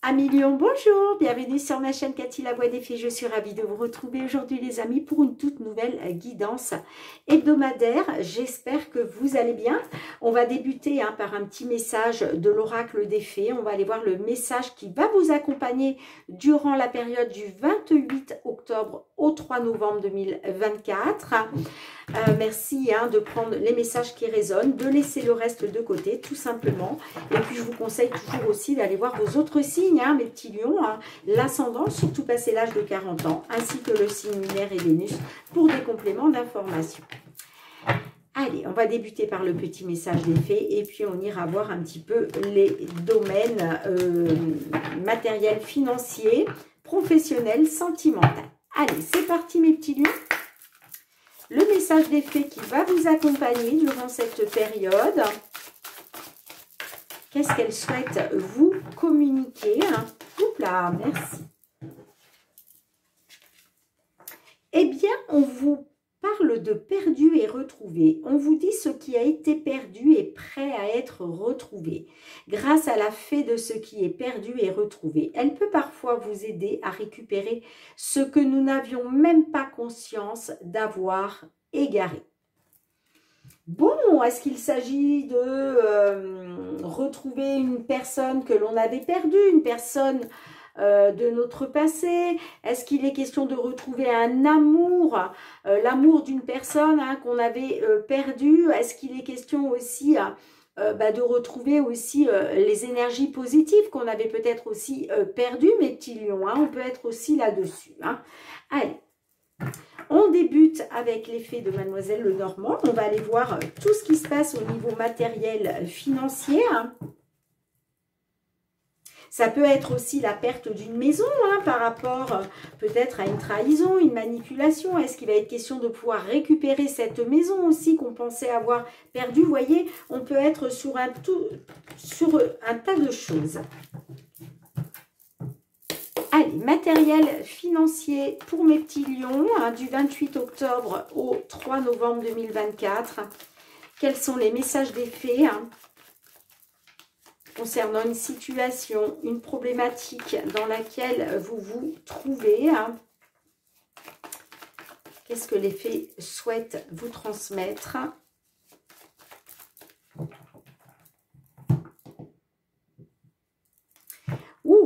Amis Lyon, bonjour, bienvenue sur ma chaîne Cathy La Voix des Fées. Je suis ravie de vous retrouver aujourd'hui les amis pour une toute nouvelle guidance hebdomadaire. J'espère que vous allez bien. On va débuter par un petit message de l'oracle des fées. On va aller voir le message qui va vous accompagner durant la période du 28 octobre au 3 novembre 2024. Merci de prendre les messages qui résonnent, de laisser le reste de côté tout simplement. Et puis je vous conseille toujours aussi d'aller voir vos autres signes, mes petits lions, l'ascendant, surtout passé l'âge de 40 ans, ainsi que le signe lunaire et Vénus pour des compléments d'information. Allez, on va débuter par le petit message des fées et puis on ira voir un petit peu les domaines matériels, financiers, professionnels, sentimentaux. Allez, c'est parti mes petits lions. Le message des fées qui va vous accompagner durant cette période. Qu'est-ce qu'elle souhaite vous communiquer? Oups là, merci. Eh bien, on vous parle de perdu et retrouvé. On vous dit ce qui a été perdu est prêt à être retrouvé. Grâce à la fée de ce qui est perdu et retrouvé. Elle peut parfois vous aider à récupérer ce que nous n'avions même pas conscience d'avoir égaré. Bon, est-ce qu'il s'agit de retrouver une personne que l'on avait perdue, une personne de notre passé? Est-ce qu'il est question de retrouver un amour, l'amour d'une personne qu'on avait perdue? Est-ce qu'il est question aussi de retrouver aussi les énergies positives qu'on avait peut-être aussi perdues, mes petits lions, on peut être aussi là-dessus. Allez. On débute avec l'effet de Mademoiselle Lenormand. On va aller voir tout ce qui se passe au niveau matériel financier. Ça peut être aussi la perte d'une maison par rapport peut-être à une trahison, une manipulation. Est-ce qu'il va être question de pouvoir récupérer cette maison aussi qu'on pensait avoir perdue? Vous voyez, on peut être sur un tas de choses. Allez, matériel financier pour mes petits lions, du 28 octobre au 3 novembre 2024. Quels sont les messages des fées concernant une situation, une problématique dans laquelle vous vous trouvez? Qu'est-ce que les fées souhaitent vous transmettre?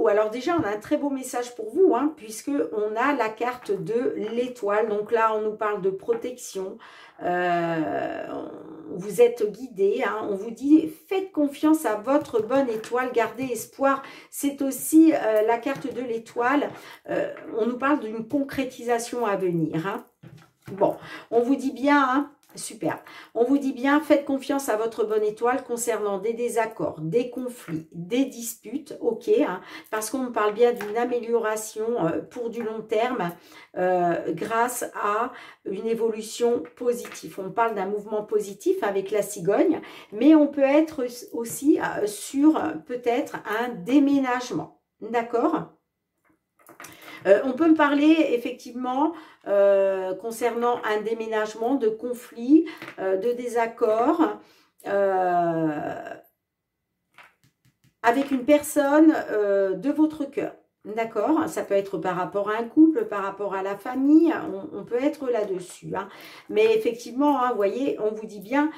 Alors déjà, on a un très beau message pour vous, puisque on a la carte de l'étoile. Donc là, on nous parle de protection. Vous êtes guidé. On vous dit, faites confiance à votre bonne étoile, gardez espoir. C'est aussi la carte de l'étoile. On nous parle d'une concrétisation à venir. Bon, on vous dit bien... Super. On vous dit bien, faites confiance à votre bonne étoile concernant des désaccords, des conflits, des disputes, ok, parce qu'on parle bien d'une amélioration pour du long terme grâce à une évolution positive. On parle d'un mouvement positif avec la cigogne, mais on peut être aussi sur peut-être un déménagement, d'accord ? On peut me parler effectivement concernant un déménagement, de conflits, de désaccords avec une personne de votre cœur. D'accord? Ça peut être par rapport à un couple, par rapport à la famille, on peut être là-dessus. Mais effectivement, vous voyez, on vous dit bien,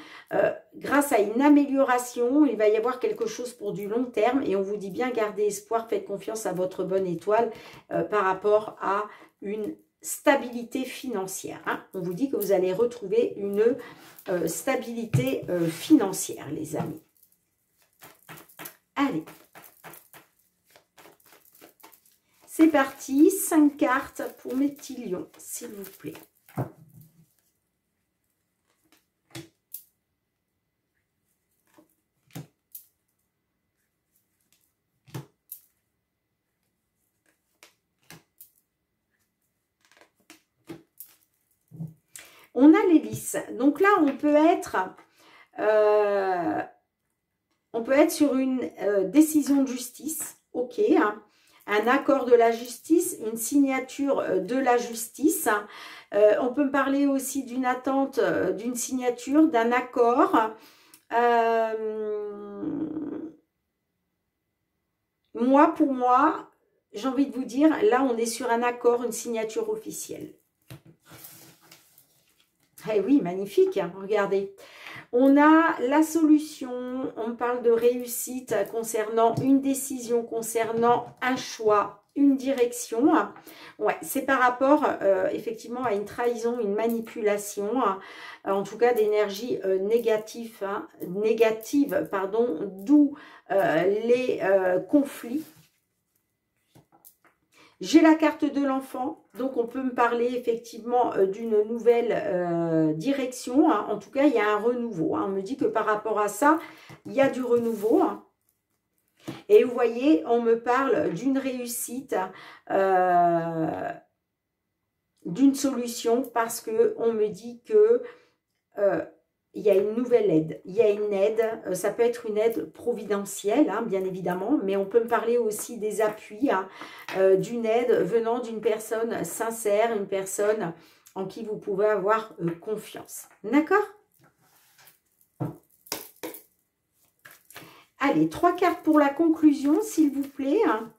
grâce à une amélioration, il va y avoir quelque chose pour du long terme et on vous dit bien, gardez espoir, faites confiance à votre bonne étoile par rapport à une stabilité financière. On vous dit que vous allez retrouver une stabilité financière, les amis. Allez. C'est parti, 5 cartes pour mes petits lions, s'il vous plaît. On a l'hélice. Donc là, on peut être sur une décision de justice, ok, un accord de la justice, une signature de la justice. On peut me parler aussi d'une attente, d'une signature, d'un accord. Moi, pour moi, j'ai envie de vous dire, là, on est sur un accord, une signature officielle. Eh oui, magnifique, hein, regardez. On a la solution, on parle de réussite concernant une décision, concernant un choix, une direction. Ouais, c'est par rapport effectivement à une trahison, une manipulation, en tout cas d'énergie négative, pardon, d'où les conflits. J'ai la carte de l'enfant, donc on peut me parler effectivement d'une nouvelle direction. Hein. En tout cas, il y a un renouveau. Hein. On me dit que par rapport à ça, il y a du renouveau. Hein. Et vous voyez, on me parle d'une réussite, d'une solution, parce qu'on me dit que il y a une nouvelle aide. Il y a une aide, ça peut être une aide providentielle, hein, bien évidemment, mais on peut me parler aussi des appuis, hein, d'une aide venant d'une personne sincère, une personne en qui vous pouvez avoir confiance. D'accord? Allez, 3 cartes pour la conclusion, s'il vous plaît. Hein.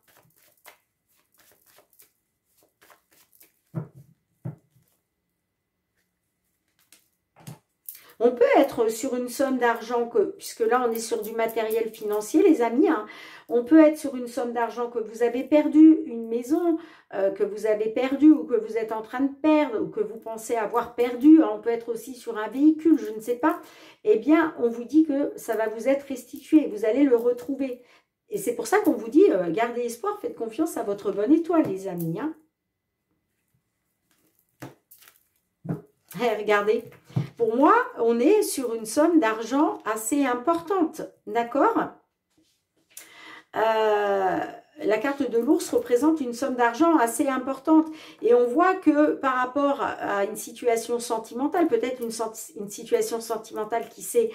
On peut être sur une somme d'argent, puisque là on est sur du matériel financier les amis, hein, on peut être sur une somme d'argent que vous avez perdu, une maison que vous avez perdue ou que vous êtes en train de perdre ou que vous pensez avoir perdu, hein, on peut être aussi sur un véhicule, je ne sais pas, eh bien on vous dit que ça va vous être restitué, vous allez le retrouver. Et c'est pour ça qu'on vous dit, gardez espoir, faites confiance à votre bonne étoile les amis. Hein. Regardez. Pour moi, on est sur une somme d'argent assez importante, d'accord? La carte de l'ours représente une somme d'argent assez importante. Et on voit que par rapport à une situation sentimentale, peut-être une situation sentimentale qui s'est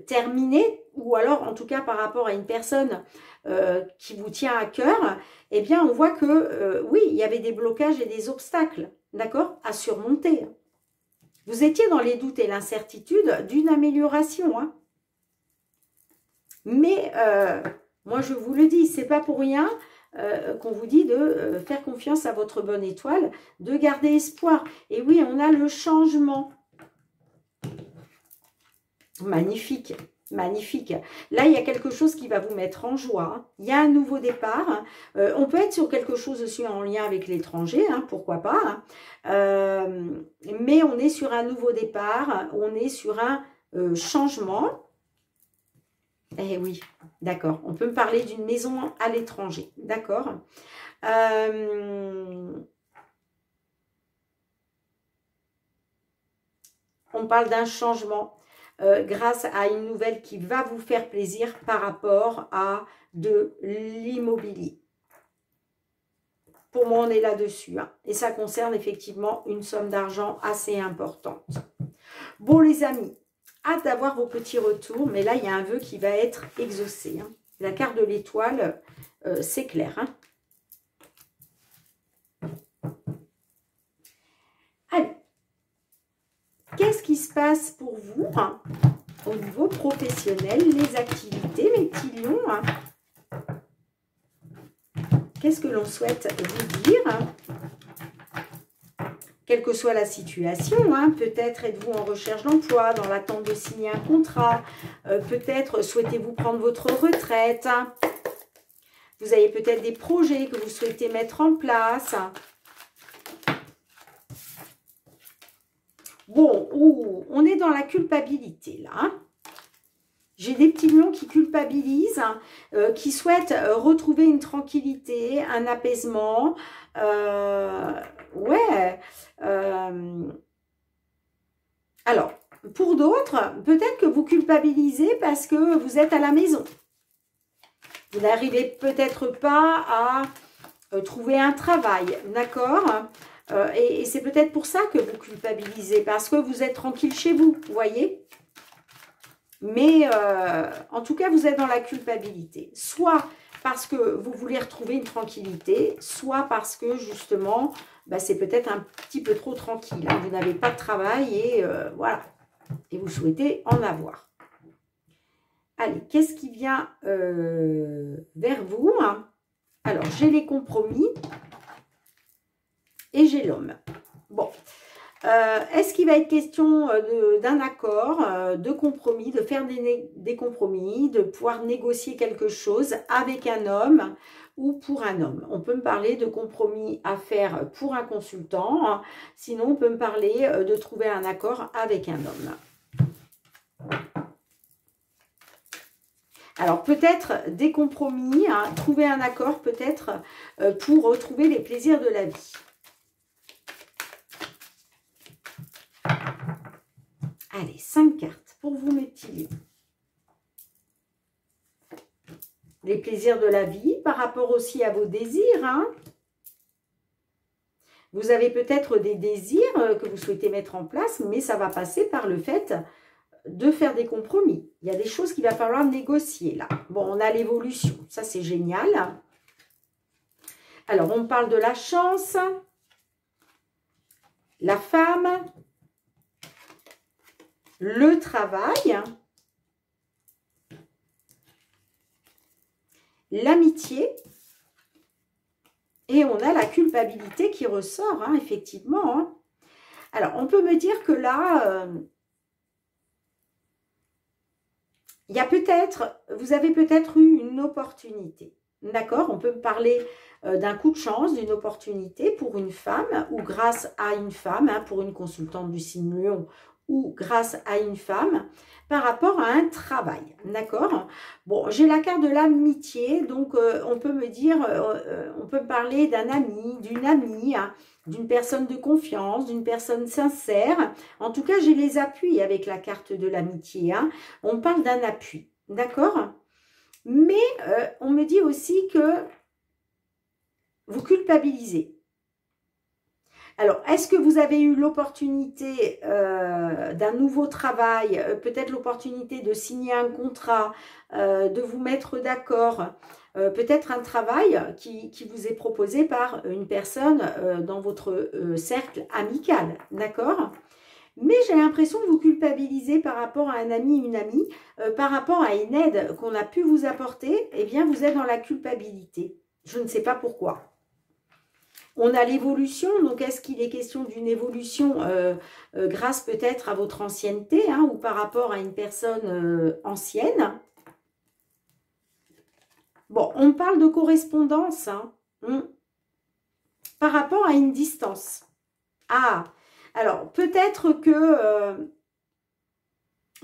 terminée, ou alors en tout cas par rapport à une personne qui vous tient à cœur, eh bien on voit que oui, il y avait des blocages et des obstacles, d'accord, à surmonter. Vous étiez dans les doutes et l'incertitude d'une amélioration. Hein. Mais, moi je vous le dis, c'est pas pour rien qu'on vous dit de faire confiance à votre bonne étoile, de garder espoir. Et oui, on a le changement. Magnifique, magnifique. Là, il y a quelque chose qui va vous mettre en joie. Hein. Il y a un nouveau départ. On peut être sur quelque chose aussi en lien avec l'étranger, hein, pourquoi pas. Hein. Mais on est sur un nouveau départ, on est sur un changement. Eh oui, d'accord. On peut me parler d'une maison à l'étranger, d'accord. On parle d'un changement grâce à une nouvelle qui va vous faire plaisir par rapport à de l'immobilier. Pour moi, on est là-dessus. Hein. Et ça concerne effectivement une somme d'argent assez importante. Bon, les amis, hâte d'avoir vos petits retours. Mais là, il y a un vœu qui va être exaucé. Hein. La carte de l'étoile, c'est clair. Hein. Allez. Qu'est-ce qui se passe pour vous hein, au niveau professionnel, les activités, mes petits lions hein. Qu'est-ce que l'on souhaite vous dire hein? Quelle que soit la situation, hein, peut-être êtes-vous en recherche d'emploi, dans l'attente de signer un contrat, peut-être souhaitez-vous prendre votre retraite, hein. Vous avez peut-être des projets que vous souhaitez mettre en place. Bon, on est dans la culpabilité là. Hein. J'ai des petits lions qui culpabilisent, qui souhaitent retrouver une tranquillité, un apaisement. Ouais. Alors, pour d'autres, peut-être que vous culpabilisez parce que vous êtes à la maison. Vous n'arrivez peut-être pas à trouver un travail, d'accord ? Et c'est peut-être pour ça que vous culpabilisez, parce que vous êtes tranquille chez vous, vous voyez ? Mais en tout cas, vous êtes dans la culpabilité. Soit parce que vous voulez retrouver une tranquillité, soit parce que justement, bah, c'est peut-être un petit peu trop tranquille. Hein. Vous n'avez pas de travail et voilà. Et vous souhaitez en avoir. Allez, qu'est-ce qui vient vers vous, hein? Alors, j'ai les compromis et j'ai l'homme. Bon. Est-ce qu'il va être question d'un accord, de compromis, de faire des compromis, de pouvoir négocier quelque chose avec un homme ou pour un homme? On peut me parler de compromis à faire pour un consultant, hein. Sinon on peut me parler de trouver un accord avec un homme. Alors peut-être des compromis, hein, trouver un accord peut-être pour retrouver les plaisirs de la vie. Allez, 5 cartes pour vous, mes petits lions. Les plaisirs de la vie par rapport aussi à vos désirs, hein. Vous avez peut-être des désirs que vous souhaitez mettre en place, mais ça va passer par le fait de faire des compromis. Il y a des choses qu'il va falloir négocier là. Bon, on a l'évolution, ça c'est génial. Alors, on parle de la chance, la femme, le travail, l'amitié, et on a la culpabilité qui ressort, hein, effectivement. Hein. Alors, on peut me dire que là, il y a peut-être, vous avez peut-être eu une opportunité. D'accord? On peut parler d'un coup de chance, d'une opportunité pour une femme ou grâce à une femme, hein, pour une consultante du signe Lion ou grâce à une femme par rapport à un travail. D'accord? Bon, j'ai la carte de l'amitié, donc on peut me dire, on peut parler d'un ami, d'une amie, hein, d'une personne de confiance, d'une personne sincère. En tout cas, j'ai les appuis avec la carte de l'amitié. Hein. On parle d'un appui. D'accord? Mais on me dit aussi que vous culpabilisez. Alors, est-ce que vous avez eu l'opportunité d'un nouveau travail, peut-être l'opportunité de signer un contrat, de vous mettre d'accord, peut-être un travail qui vous est proposé par une personne dans votre cercle amical, d'accord? Mais j'ai l'impression que vous culpabilisez par rapport à un ami, une amie, par rapport à une aide qu'on a pu vous apporter, eh bien vous êtes dans la culpabilité. Je ne sais pas pourquoi. On a l'évolution, donc est-ce qu'il est question d'une évolution grâce peut-être à votre ancienneté, hein, ou par rapport à une personne ancienne? Bon, on parle de correspondance, hein, par rapport à une distance. Ah, alors peut-être que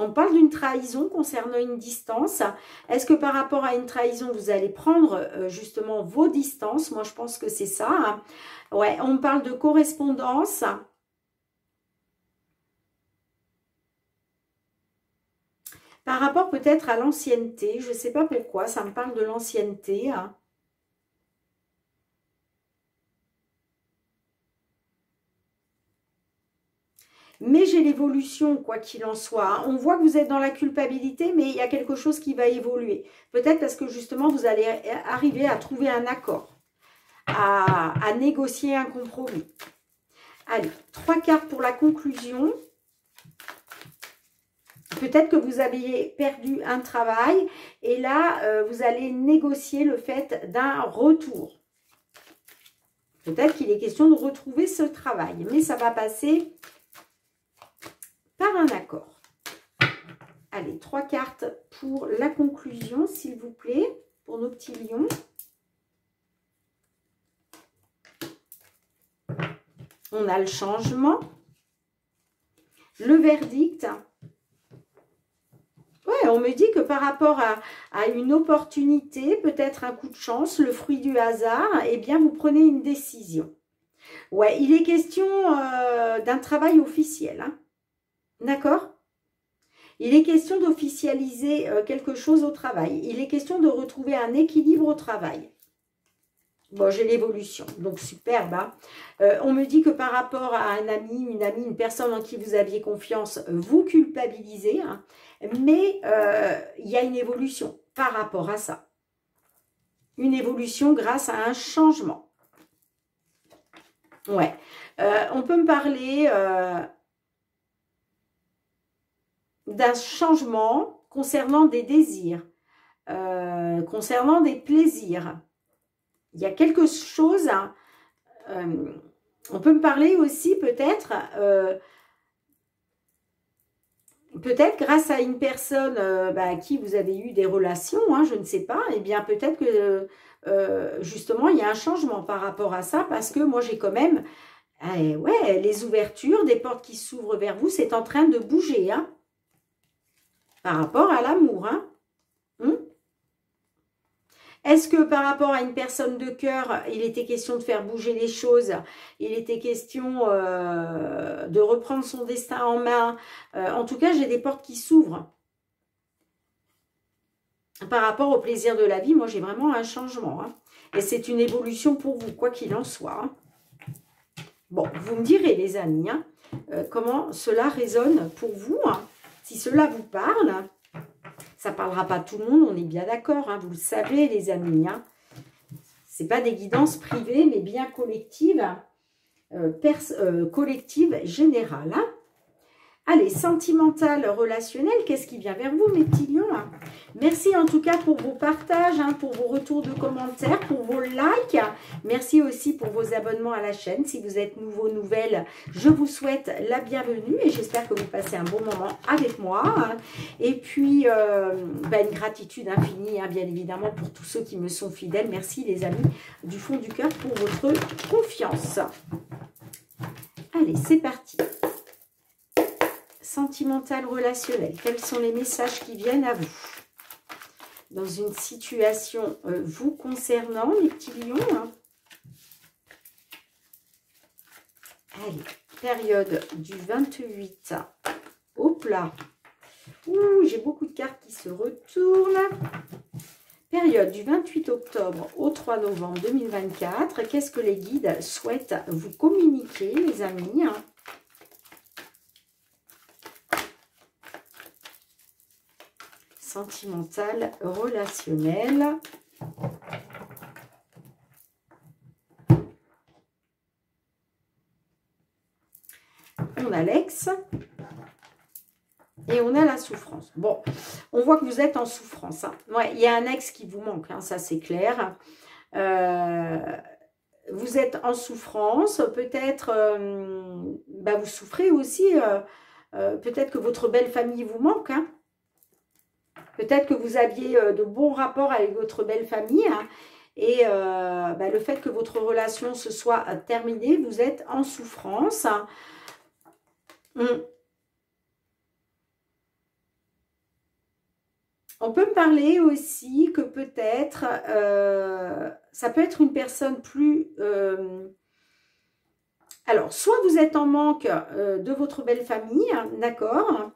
on parle d'une trahison concernant une distance. Est-ce que par rapport à une trahison, vous allez prendre justement vos distances? Moi, je pense que c'est ça. Hein. Ouais, on parle de correspondance. Par rapport peut-être à l'ancienneté. Je ne sais pas pourquoi, ça me parle de l'ancienneté. Hein. Mais j'ai l'évolution, quoi qu'il en soit. On voit que vous êtes dans la culpabilité, mais il y a quelque chose qui va évoluer. Peut-être parce que justement, vous allez arriver à trouver un accord, à négocier un compromis. Allez, 3 cartes pour la conclusion. Peut-être que vous aviez perdu un travail et là, vous allez négocier le fait d'un retour. Peut-être qu'il est question de retrouver ce travail, mais ça va passer par un accord. Allez, 3 cartes pour la conclusion, s'il vous plaît, pour nos petits lions. On a le changement, le verdict. Ouais, on me dit que par rapport à une opportunité, peut-être un coup de chance, le fruit du hasard, eh bien, vous prenez une décision. Ouais, il est question d'un travail officiel, hein. D'accord? Il est question d'officialiser quelque chose au travail. Il est question de retrouver un équilibre au travail. Bon, j'ai l'évolution, donc superbe. Hein. On me dit que par rapport à un ami, une personne en qui vous aviez confiance, vous culpabilisez. Hein, mais il y a une évolution par rapport à ça. Une évolution grâce à un changement. Ouais. On peut me parler d'un changement concernant des désirs, concernant des plaisirs. Il y a quelque chose, hein, on peut me parler aussi peut-être grâce à une personne à qui vous avez eu des relations, hein, je ne sais pas, et bien peut-être que justement il y a un changement par rapport à ça, parce que moi j'ai quand même, ouais, les ouvertures, des portes qui s'ouvrent vers vous, c'est en train de bouger, hein, par rapport à l'amour, hein. Est-ce que par rapport à une personne de cœur, il était question de faire bouger les choses, il était question de reprendre son destin en main, en tout cas, j'ai des portes qui s'ouvrent. Par rapport au plaisir de la vie, moi, j'ai vraiment un changement. Hein. Et c'est une évolution pour vous, quoi qu'il en soit. Hein. Bon, vous me direz, les amis, hein, comment cela résonne pour vous. Hein. Si cela vous parle... Ça ne parlera pas à tout le monde, on est bien d'accord, hein, vous le savez les amis. Hein. Ce n'est pas des guidances privées, mais bien collectives, collectives générales. Hein. Allez, sentimental, relationnel, qu'est-ce qui vient vers vous mes petits lions hein. Merci en tout cas pour vos partages, hein, pour vos retours de commentaires, pour vos likes. Merci aussi pour vos abonnements à la chaîne. Si vous êtes nouveau, nouvelle, je vous souhaite la bienvenue et j'espère que vous passez un bon moment avec moi. Hein. Et puis, une gratitude infinie, hein, bien évidemment, pour tous ceux qui me sont fidèles. Merci les amis, du fond du cœur pour votre confiance. Allez, c'est parti. Sentimental, relationnel. Quels sont les messages qui viennent à vous dans une situation vous concernant, mes petits lions hein. Allez, période du 28. Hop là. Ouh, j'ai beaucoup de cartes qui se retournent. Période du 28 octobre au 3 novembre 2024. Qu'est-ce que les guides souhaitent vous communiquer, les amis hein. Sentimental, relationnel. On a l'ex. Et on a la souffrance. Bon, on voit que vous êtes en souffrance. Hein. Ouais, il y a un ex qui vous manque, hein, ça c'est clair. Vous êtes en souffrance. Peut-être, vous souffrez aussi. Peut-être que votre belle famille vous manque, hein. Peut-être que vous aviez de bons rapports avec votre belle famille hein, et le fait que votre relation se soit terminée, vous êtes en souffrance. Hein. On peut me parler aussi que peut-être, ça peut être une personne plus... alors, soit vous êtes en manque de votre belle famille, hein, d'accord.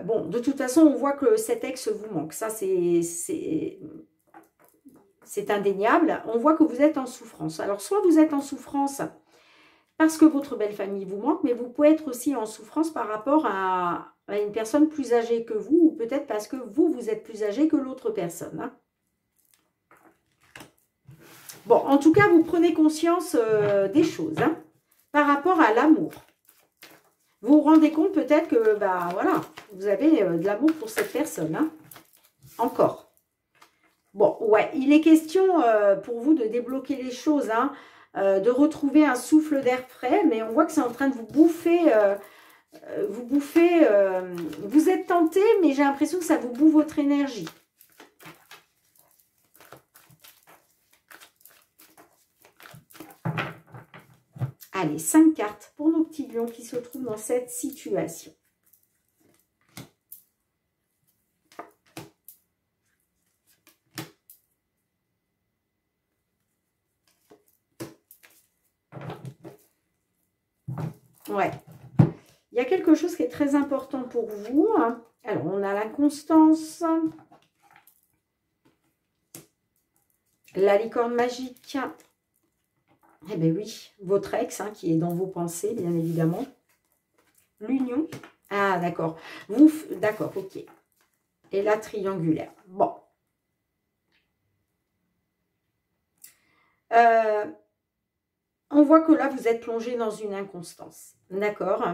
Bon, de toute façon, on voit que cet ex vous manque. Ça, c'est indéniable. On voit que vous êtes en souffrance. Alors, soit vous êtes en souffrance parce que votre belle famille vous manque, mais vous pouvez être aussi en souffrance par rapport à une personne plus âgée que vous, ou peut-être parce que vous êtes plus âgé que l'autre personne. Hein. Bon, en tout cas, vous prenez conscience des choses hein, par rapport à l'amour. Vous vous rendez compte peut-être que, voilà, vous avez de l'amour pour cette personne. Hein. Encore. Bon, ouais, il est question pour vous de débloquer les choses, hein, de retrouver un souffle d'air frais, mais on voit que c'est en train de vous bouffer, vous êtes tenté, mais j'ai l'impression que ça vous bouffe votre énergie. Allez, 5 cartes pour nos petits lions qui se trouvent dans cette situation. Ouais. Il y a quelque chose qui est très important pour vous. Hein. Alors, on a l'inconstance. La licorne magique. Eh bien oui, votre ex hein, qui est dans vos pensées, bien évidemment. L'union. Ah, d'accord. D'accord, ok. Et la triangulaire. Bon. On voit que là, vous êtes plongé dans une inconstance. D'accord.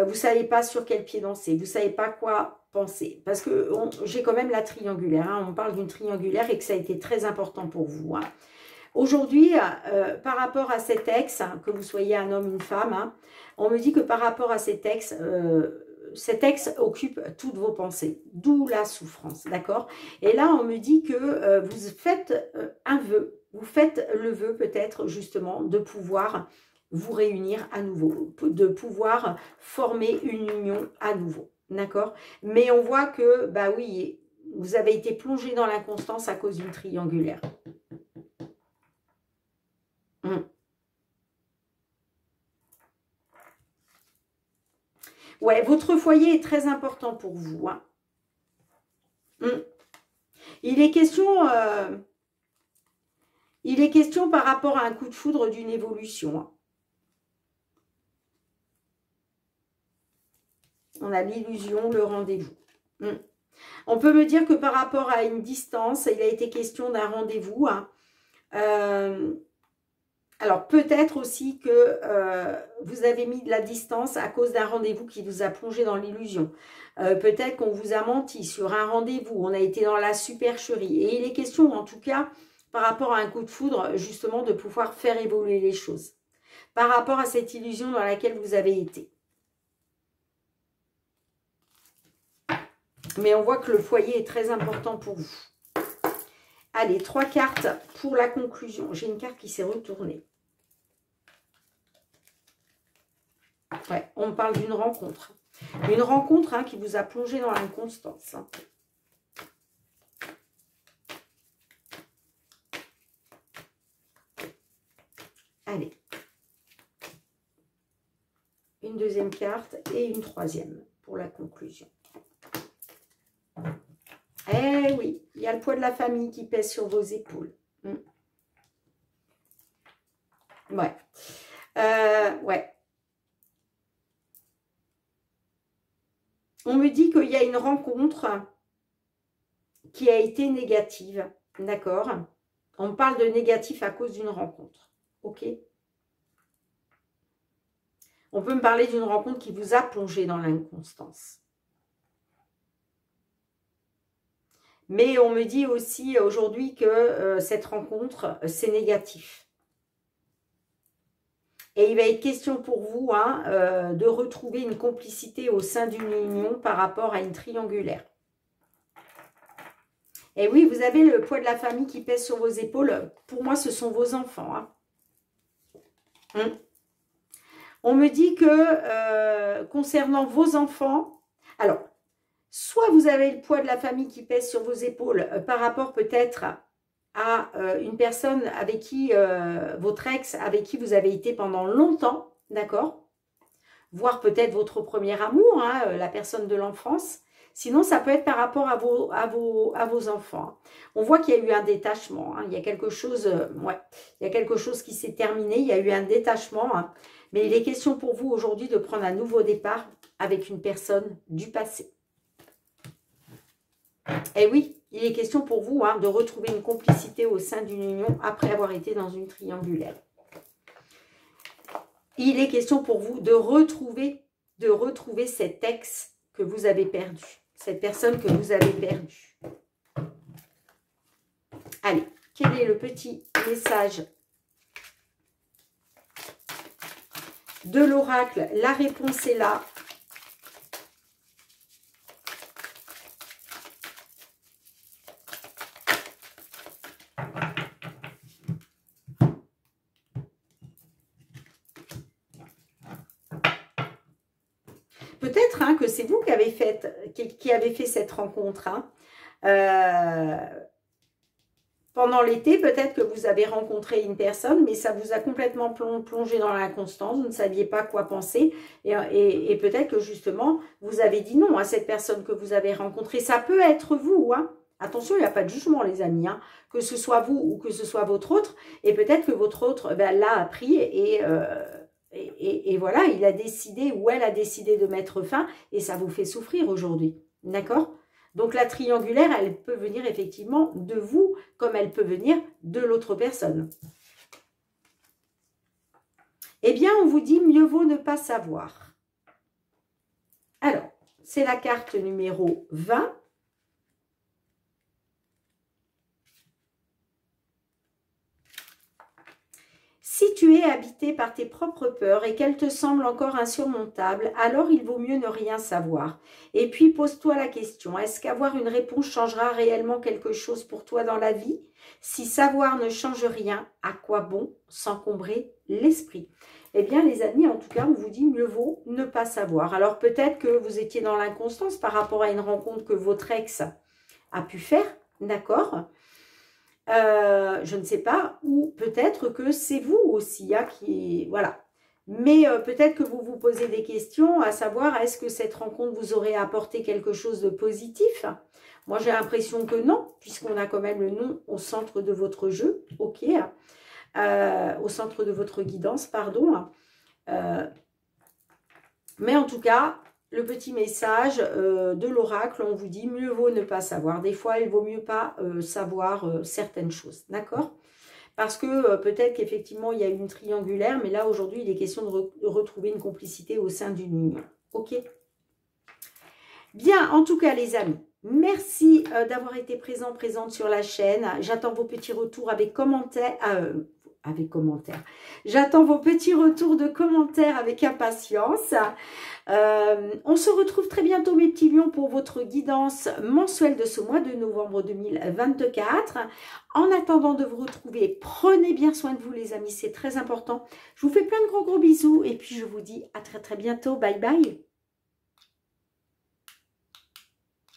vous ne savez pas sur quel pied danser, vous ne savez pas quoi penser. Parce que j'ai quand même la triangulaire, hein, on parle d'une triangulaire et que ça a été très important pour vous. Hein. Aujourd'hui, par rapport à cet ex, hein, que vous soyez un homme ou une femme, hein, on me dit que par rapport à cet ex occupe toutes vos pensées, d'où la souffrance, d'accord? Et là, on me dit que vous faites un vœu, vous faites le vœu peut-être justement de pouvoir vous réunir à nouveau, de pouvoir former une union à nouveau, d'accord? Mais on voit que, bah oui, vous avez été plongé dans l'inconstance à cause d'une triangulaire. Ouais, votre foyer est très important pour vous. Hein. Il est question par rapport à un coup de foudre d'une évolution. Hein. On a l'illusion, le rendez-vous. On peut me dire que par rapport à une distance, il a été question d'un rendez-vous. Hein. Alors, peut-être aussi que vous avez mis de la distance à cause d'un rendez-vous qui vous a plongé dans l'illusion. Peut-être qu'on vous a menti sur un rendez-vous. On a été dans la supercherie. Et il est question, en tout cas, par rapport à un coup de foudre, justement, de pouvoir faire évoluer les choses. Par rapport à cette illusion dans laquelle vous avez été. Mais on voit que le foyer est très important pour vous. Allez, 3 cartes pour la conclusion. J'ai une carte qui s'est retournée. Ouais, on parle d'une rencontre. Une rencontre hein, qui vous a plongé dans l'inconstance. Hein. Allez. Une deuxième carte et une troisième pour la conclusion. Eh oui, il y a le poids de la famille qui pèse sur vos épaules. Ouais. Ouais. On me dit qu'il y a une rencontre qui a été négative. D'accord? On parle de négatif à cause d'une rencontre. Ok? On peut me parler d'une rencontre qui vous a plongé dans l'inconstance. Mais on me dit aussi aujourd'hui que cette rencontre, c'est négatif. Et il va être question pour vous hein, de retrouver une complicité au sein d'une union par rapport à une triangulaire. Et oui, vous avez le poids de la famille qui pèse sur vos épaules. Pour moi, ce sont vos enfants. Hein. On me dit que concernant vos enfants, alors, soit vous avez le poids de la famille qui pèse sur vos épaules par rapport peut-être à une personne avec qui, votre ex, avec qui vous avez été pendant longtemps, d'accord? Voire peut-être votre premier amour, hein, la personne de l'enfance. Sinon, ça peut être par rapport à vos enfants. On voit qu'il y a eu un détachement. Hein. Il y a quelque chose, ouais, il y a quelque chose qui s'est terminé. Il y a eu un détachement. Hein. Mais il est question pour vous aujourd'hui de prendre un nouveau départ avec une personne du passé. Et oui, il est question pour vous hein, de retrouver une complicité au sein d'une union après avoir été dans une triangulaire. Il est question pour vous de retrouver cet ex que vous avez perdu. Cette personne que vous avez perdue. Allez, quel est le petit message de l'oracle? La réponse est là. Peut-être hein, que c'est vous qui avez fait cette rencontre. Hein. Pendant l'été, peut-être que vous avez rencontré une personne, mais ça vous a complètement plongé dans l'inconstance. Vous ne saviez pas quoi penser. Et peut-être que justement, vous avez dit non à cette personne que vous avez rencontrée. Ça peut être vous. Hein. Attention, il n'y a pas de jugement, les amis. Hein. Que ce soit vous ou que ce soit votre autre. Et peut-être que votre autre l'a appris et voilà, il a décidé ou elle a décidé de mettre fin et ça vous fait souffrir aujourd'hui. D'accord ? Donc la triangulaire, elle peut venir effectivement de vous comme elle peut venir de l'autre personne. Eh bien, on vous dit mieux vaut ne pas savoir. c'est la carte numéro 20. Si tu es habité par tes propres peurs et qu'elles te semblent encore insurmontables, alors il vaut mieux ne rien savoir. Et puis pose-toi la question, est-ce qu'avoir une réponse changera réellement quelque chose pour toi dans la vie? Si savoir ne change rien, à quoi bon s'encombrer l'esprit? Eh bien les amis, en tout cas, on vous dit mieux vaut ne pas savoir. Alors peut-être que vous étiez dans l'inconstance par rapport à une rencontre que votre ex a pu faire, d'accord ? Je ne sais pas, ou peut-être que c'est vous aussi, hein, qui... Voilà. Mais peut-être que vous vous posez des questions, à savoir, est-ce que cette rencontre vous aurait apporté quelque chose de positif? Moi, j'ai l'impression que non, puisqu'on a quand même le nom au centre de votre jeu, ok, au centre de votre guidance, pardon. Mais en tout cas, le petit message de l'oracle, on vous dit mieux vaut ne pas savoir. Des fois, il vaut mieux pas savoir certaines choses, d'accord? Parce que peut-être qu'effectivement, il y a une triangulaire, mais là, aujourd'hui, il est question de retrouver une complicité au sein d'une union. Ok? Bien, en tout cas, les amis, merci d'avoir été présente sur la chaîne. J'attends vos petits retours avec commentaires. J'attends vos petits retours de commentaires avec impatience. On se retrouve très bientôt, mes petits lions, pour votre guidance mensuelle de ce mois de novembre 2024. En attendant de vous retrouver, prenez bien soin de vous, les amis, c'est très important. Je vous fais plein de gros bisous et puis je vous dis à très bientôt. Bye bye.